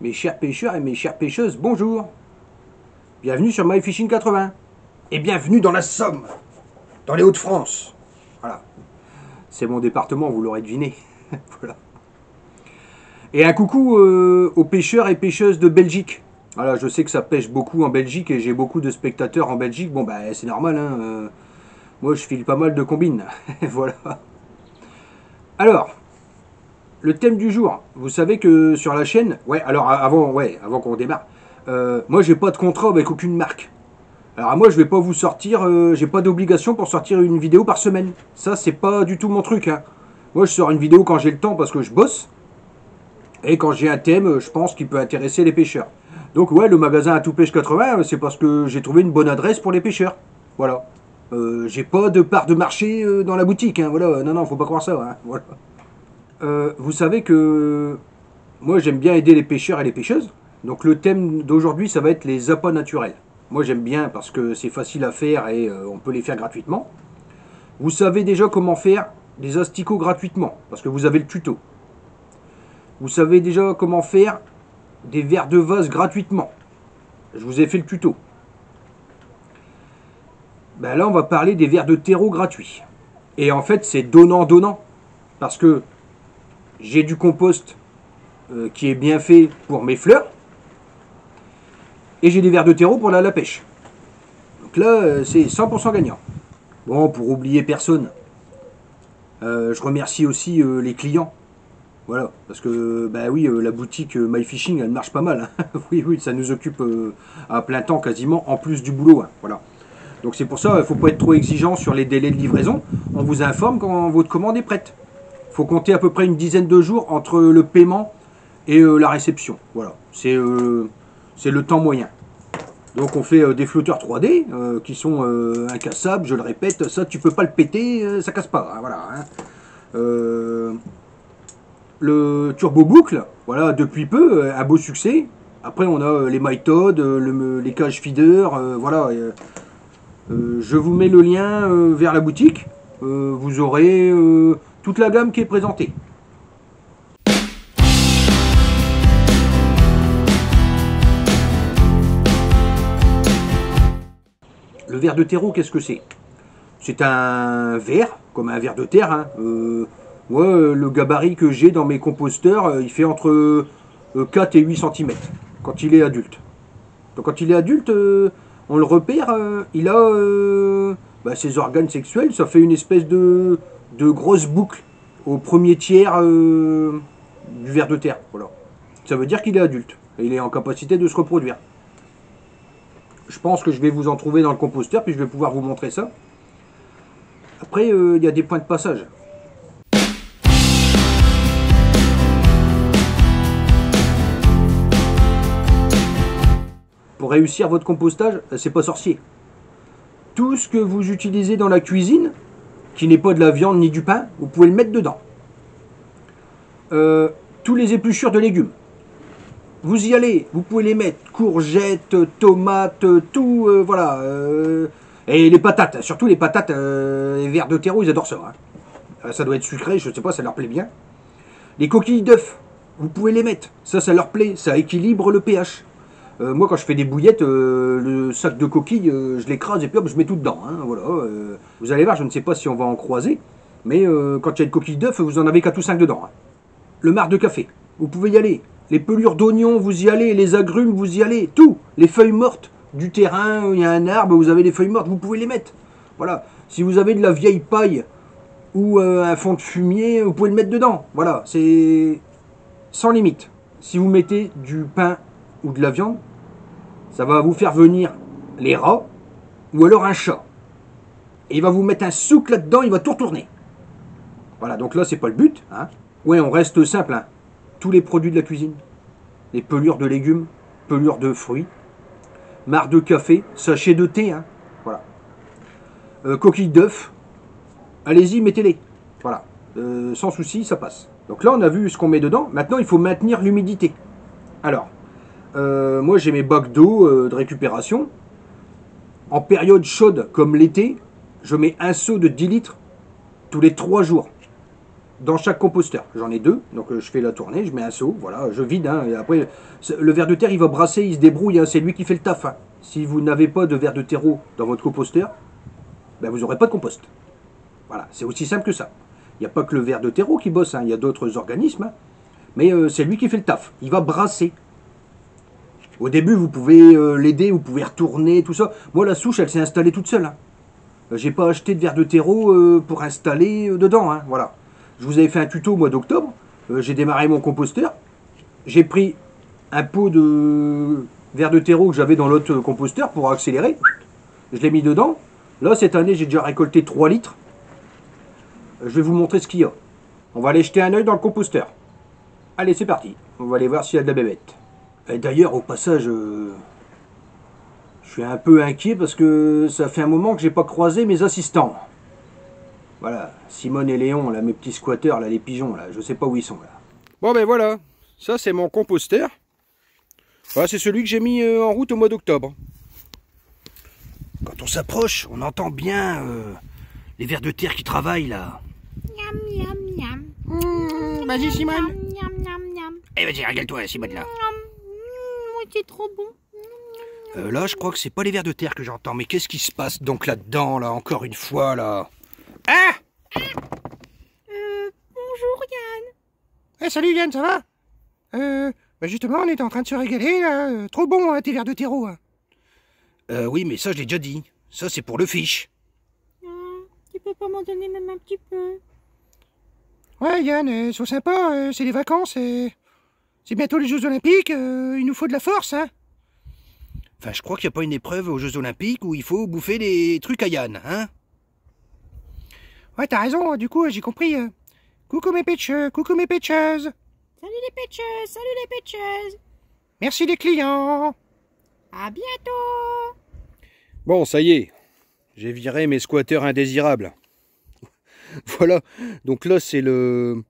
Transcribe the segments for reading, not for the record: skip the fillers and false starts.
Mes chers pêcheurs et mes chères pêcheuses, bonjour. Bienvenue sur MyFishing 80. Et bienvenue dans la Somme, dans les Hauts-de-France. Voilà. C'est mon département, vous l'aurez deviné. Voilà. Et un coucou aux pêcheurs et pêcheuses de Belgique. Voilà, je sais que ça pêche beaucoup en Belgique et j'ai beaucoup de spectateurs en Belgique. Bon, bah, c'est normal, hein. Moi, je file pas mal de combines. Voilà. Alors, le thème du jour. Vous savez que sur la chaîne... alors avant qu'on démarre. Moi, j'ai pas de contrat avec aucune marque. Alors, moi, je vais pas vous sortir... j'ai pas d'obligation pour sortir une vidéo par semaine. Ça, c'est pas du tout mon truc, hein. Moi, je sors une vidéo quand j'ai le temps parce que je bosse. Et quand j'ai un thème, je pense qu'il peut intéresser les pêcheurs. Donc ouais, le magasin à tout pêche 80, c'est parce que j'ai trouvé une bonne adresse pour les pêcheurs. Voilà. J'ai pas de part de marché dans la boutique, hein. Voilà. Non, faut pas croire ça, hein. Voilà. Vous savez que moi j'aime bien aider les pêcheurs et les pêcheuses. Donc le thème d'aujourd'hui, ça va être les appâts naturels. Moi j'aime bien parce que c'est facile à faire et on peut les faire gratuitement. Vous savez déjà comment faire des asticots gratuitement, parce que vous avez le tuto. Vous savez déjà comment faire des vers de vase gratuitement. Je vous ai fait le tuto. Ben là, on va parler des vers de terreau gratuits. Et en fait, c'est donnant-donnant. Parce que j'ai du compost qui est bien fait pour mes fleurs. Et j'ai des vers de terreau pour la pêche. Donc là, c'est 100% gagnant. Bon, pour oublier personne, je remercie aussi les clients. Voilà, parce que bah oui, la boutique MyFishing, elle marche pas mal. Hein. Oui, ça nous occupe à plein temps quasiment, en plus du boulot. Hein. Voilà. Donc c'est pour ça, il ne faut pas être trop exigeant sur les délais de livraison. On vous informe quand votre commande est prête. Il faut compter à peu près une dizaine de jours entre le paiement et la réception. Voilà, c'est le temps moyen. Donc on fait des flotteurs 3D qui sont incassables, je le répète, ça tu peux pas le péter, ça casse pas. Hein, voilà. Hein. Le turbo boucle, voilà, depuis peu, un beau succès. Après, on a les MyTodd, les cages feeder, voilà. Je vous mets le lien vers la boutique. Vous aurez toute la gamme qui est présentée. Le ver de terreau, qu'est-ce que c'est? C'est un ver, comme un ver de terre, hein. Moi, le gabarit que j'ai dans mes composteurs, il fait entre 4 et 8 cm quand il est adulte. Donc quand il est adulte, on le repère, il a ses organes sexuels, ça fait une espèce de grosse boucle au premier tiers du ver de terre. Voilà. Ça veut dire qu'il est adulte et il est en capacité de se reproduire. Je pense que je vais vous en trouver dans le composteur, puis je vais pouvoir vous montrer ça. Après, il y a des points de passage. Pour réussir votre compostage, c'est pas sorcier. Tout ce que vous utilisez dans la cuisine, qui n'est pas de la viande ni du pain, vous pouvez le mettre dedans. Tous les épluchures de légumes. Vous y allez, vous pouvez les mettre. Courgettes, tomates, tout, voilà. Et les patates, surtout les patates, les vers de terreau, ils adorent ça. Hein. Ça doit être sucré, je sais pas, ça leur plaît bien. Les coquilles d'œufs, vous pouvez les mettre. Ça leur plaît, ça équilibre le pH. Moi, quand je fais des bouillettes, le sac de coquilles, je l'écrase et puis hop, je mets tout dedans. Hein, voilà. Vous allez voir, je ne sais pas si on va en croiser, mais quand il y a une coquille d'œuf, vous en avez 4 ou 5 dedans. Hein. Le marc de café, vous pouvez y aller. Les pelures d'oignons, vous y allez. Les agrumes, vous y allez. Tout. Les feuilles mortes du terrain, il y a un arbre, vous avez les feuilles mortes, vous pouvez les mettre. Voilà. Si vous avez de la vieille paille ou un fond de fumier, vous pouvez le mettre dedans. Voilà. C'est sans limite. Si vous mettez du pain ou de la viande, ça va vous faire venir les rats ou alors un chat. Et il va vous mettre un souk là-dedans, il va tout retourner. Voilà, donc là, c'est pas le but. Hein. Ouais, on reste simple. Hein. Tous les produits de la cuisine. Les pelures de légumes, pelures de fruits, marc de café, sachet de thé. Hein. Voilà. Coquilles d'œufs. Allez-y, mettez-les. Voilà. Sans souci, ça passe. Donc là, on a vu ce qu'on met dedans. Maintenant, il faut maintenir l'humidité. Alors, moi j'ai mes bacs d'eau de récupération. En période chaude comme l'été, je mets un seau de 10 litres tous les 3 jours. dans chaque composteur. J'en ai deux, donc je fais la tournée, je mets un seau, voilà, je vide. Hein, et après, le ver de terre, il va brasser, il se débrouille, hein, c'est lui qui fait le taf. Hein. Si vous n'avez pas de ver de terreau dans votre composteur, ben vous n'aurez pas de compost. Voilà, c'est aussi simple que ça. Il n'y a pas que le ver de terreau qui bosse, hein, il y a d'autres organismes, hein, mais c'est lui qui fait le taf. Il va brasser. Au début, vous pouvez l'aider, vous pouvez retourner, tout ça. Moi, la souche, elle s'est installée toute seule. Hein. J'ai pas acheté de ver de terreau pour installer dedans. Hein, voilà. Je vous avais fait un tuto au mois d'octobre. J'ai démarré mon composteur. J'ai pris un pot de ver de terreau que j'avais dans l'autre composteur pour accélérer. Je l'ai mis dedans. Là, cette année, j'ai déjà récolté 3 litres. Je vais vous montrer ce qu'il y a. On va aller jeter un œil dans le composteur. Allez, c'est parti. On va aller voir s'il y a de la bébête. Et d'ailleurs, au passage, je suis un peu inquiet parce que ça fait un moment que j'ai pas croisé mes assistants. Voilà, Simone et Léon, là, mes petits squatteurs, là, les pigeons, là, je sais pas où ils sont, là. Bon, ben voilà, ça c'est mon composteur. Voilà, c'est celui que j'ai mis en route au mois d'octobre. Quand on s'approche, on entend bien les vers de terre qui travaillent, là. Miam, miam, miam. Vas-y, Simone. Miam, miam, miam. Eh, vas-y, régale-toi, Simone, là. C'est trop bon. Là, je crois que c'est pas les vers de terre que j'entends, mais qu'est-ce qui se passe donc là-dedans, là, encore une fois, là? Ah! Bonjour Yann. Eh, salut Yann, ça va? Justement, on est en train de se régaler, là. Trop bon, hein, tes vers de terreau. Hein. Oui, mais ça, je l'ai déjà dit. Ça, c'est pour le fiche. Tu peux pas m'en donner même un petit peu? Ouais, Yann, sois sympa, c'est les vacances, c'est bientôt les Jeux Olympiques, il nous faut de la force, hein. Enfin, je crois qu'il n'y a pas une épreuve aux Jeux Olympiques où il faut bouffer des trucs à Yann, hein? Ouais, t'as raison, du coup, j'ai compris. Coucou mes pêcheurs, coucou mes pêcheuses. Salut les pêcheuses, salut les pêcheuses. Merci les clients. À bientôt. Bon, ça y est. J'ai viré mes squatteurs indésirables. Voilà. Donc là, c'est le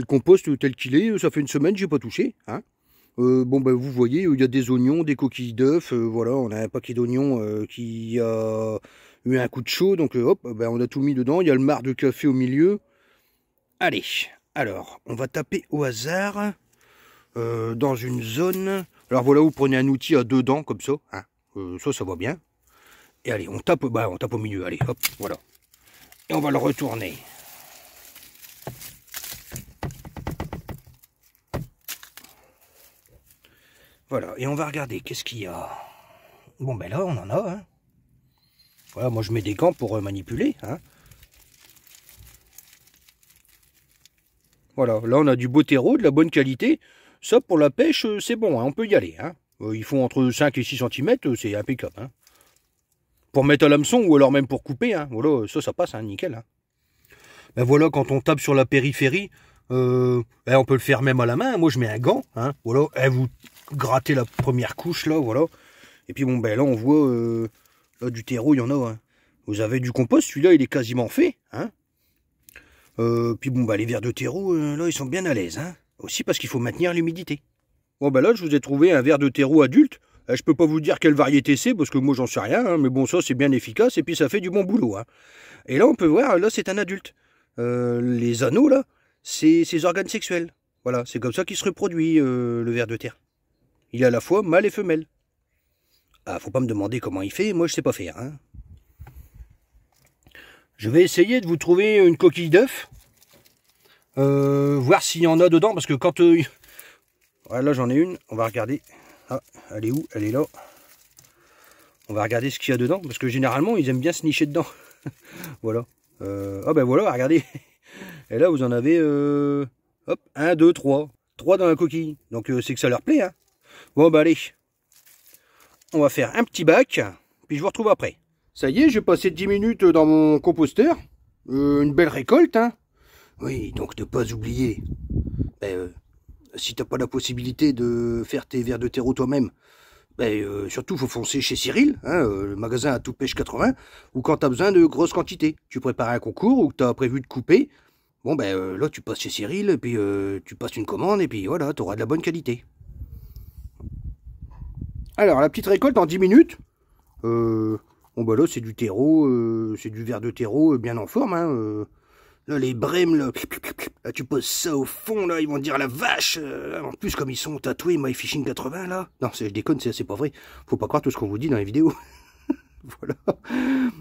compost tel qu'il est. Ça fait une semaine que j'ai pas touché, hein. Bon, ben, vous voyez, il y a des oignons, des coquilles d'œufs. Voilà, on a un paquet d'oignons qui a eu un coup de chaud. Donc, hop, ben, on a tout mis dedans. Il y a le marc de café au milieu. Allez, alors, on va taper au hasard dans une zone. Alors, voilà, vous prenez un outil à 2 dents, comme ça. Hein. Ça va bien. Et allez, on tape au milieu. Allez, hop, voilà. Et on va le retourner. Voilà, et on va regarder, qu'est-ce qu'il y a? Bon, ben là, on en a, hein. Voilà, moi je mets des gants pour manipuler, hein. Voilà, là on a du beau terreau, de la bonne qualité. Ça, pour la pêche, c'est bon, hein, on peut y aller, hein. Ils font entre 5 et 6 cm, c'est impeccable, hein. Pour mettre à l'hameçon, ou alors même pour couper, hein. Voilà, ça passe, hein, nickel, hein. Ben voilà, quand on tape sur la périphérie, on peut le faire même à la main. Moi, je mets un gant, hein, voilà, et vous grattez la première couche, là, voilà. Et puis, bon, ben là, on voit, là, du terreau, il y en a, hein. Vous avez du compost, celui-là, il est quasiment fait, hein. Puis, bon, ben, les vers de terreau, là, ils sont bien à l'aise, hein. Aussi parce qu'il faut maintenir l'humidité. Bon, ben là, je vous ai trouvé un ver de terreau adulte. Je peux pas vous dire quelle variété c'est, parce que moi, j'en sais rien, hein, mais bon, ça, c'est bien efficace, et puis ça fait du bon boulot, hein. Et là, on peut voir, là, c'est un adulte. Les anneaux, là, c'est ses organes sexuels. Voilà, c'est comme ça qu'il se reproduit, le ver de terre. Il est à la fois mâle et femelle. Ah, faut pas me demander comment il fait, moi je sais pas faire, hein. Je vais essayer de vous trouver une coquille d'œuf. Voir s'il y en a dedans, parce que quand... voilà, là j'en ai une, on va regarder. Ah, elle est où? Elle est là. On va regarder ce qu'il y a dedans, parce que généralement ils aiment bien se nicher dedans. Voilà. Ah ben voilà, regardez. Et là, vous en avez, hop, 1, 2, 3. 3 dans la coquille. Donc, c'est que ça leur plaît, hein. Bon, bah allez. On va faire un petit bac, puis je vous retrouve après. Ça y est, j'ai passé 10 minutes dans mon composteur. Une belle récolte, hein. Oui, donc ne pas oublier. Si t'as pas la possibilité de faire tes vers de terreau toi-même, surtout, faut foncer chez Cyril, hein, le magasin à tout pêche 80, ou quand tu as besoin de grosses quantités. Tu prépares un concours ou que tu as prévu de couper, bon, là, tu passes chez Cyril, et puis tu passes une commande, et puis voilà, tu auras de la bonne qualité. Alors, la petite récolte en 10 minutes, bon, là, c'est du terreau, c'est du ver de terreau bien en forme, hein, Là, les brèmes, là, tu poses ça au fond, là, ils vont dire la vache. En plus, comme ils sont tatoués, My Fishing 80, là. Non, je déconne, c'est pas vrai. Faut pas croire tout ce qu'on vous dit dans les vidéos. Voilà.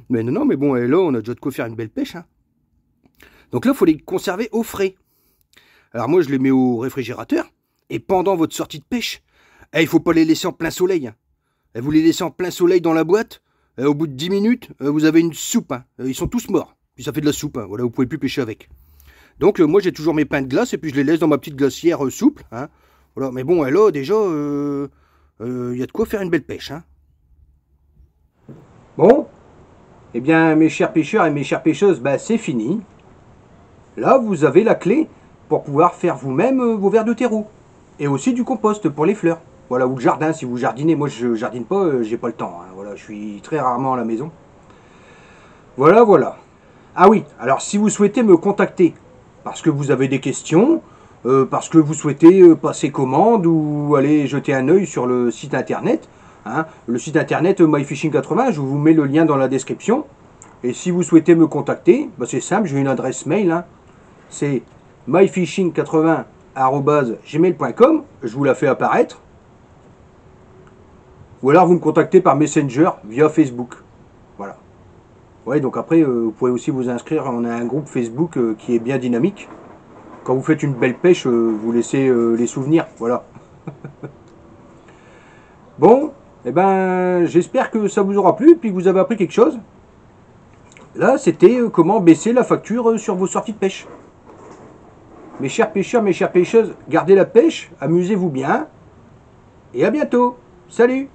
Mais non, mais bon, là, on a déjà de quoi faire une belle pêche. Hein. Donc là, il faut les conserver au frais. Alors moi, je les mets au réfrigérateur. Et pendant votre sortie de pêche, il faut pas les laisser en plein soleil. Hein. Vous les laissez en plein soleil dans la boîte. Au bout de 10 minutes, vous avez une soupe. Hein. Ils sont tous morts. Puis ça fait de la soupe. Hein. Voilà, vous pouvez plus pêcher avec. Donc moi, j'ai toujours mes pains de glace. Et puis je les laisse dans ma petite glacière souple. Hein. Voilà. Mais bon, là, déjà, y a de quoi faire une belle pêche. Hein. Bon, eh bien, mes chers pêcheurs et mes chères pêcheuses, bah, c'est fini. Là, vous avez la clé pour pouvoir faire vous-même vos vers de terreau. Et aussi du compost pour les fleurs. Voilà, ou le jardin, si vous jardinez. Moi, je jardine pas, j'ai pas le temps. Hein. Voilà, je suis très rarement à la maison. Voilà, voilà. Ah oui, alors si vous souhaitez me contacter, parce que vous avez des questions, parce que vous souhaitez passer commande ou aller jeter un œil sur le site internet, hein, le site internet MyFishing80, je vous mets le lien dans la description. Et si vous souhaitez me contacter, bah c'est simple, j'ai une adresse mail, hein, c'est myfishing80@gmail.com, je vous la fais apparaître. Ou alors vous me contactez par Messenger via Facebook. Voilà. Ouais, donc après, vous pouvez aussi vous inscrire, on a un groupe Facebook qui est bien dynamique. Quand vous faites une belle pêche, vous laissez les souvenirs, voilà. Bon, eh ben, j'espère que ça vous aura plu, puis que vous avez appris quelque chose. Là, c'était comment baisser la facture sur vos sorties de pêche. Mes chers pêcheurs, mes chères pêcheuses, gardez la pêche, amusez-vous bien, et à bientôt. Salut!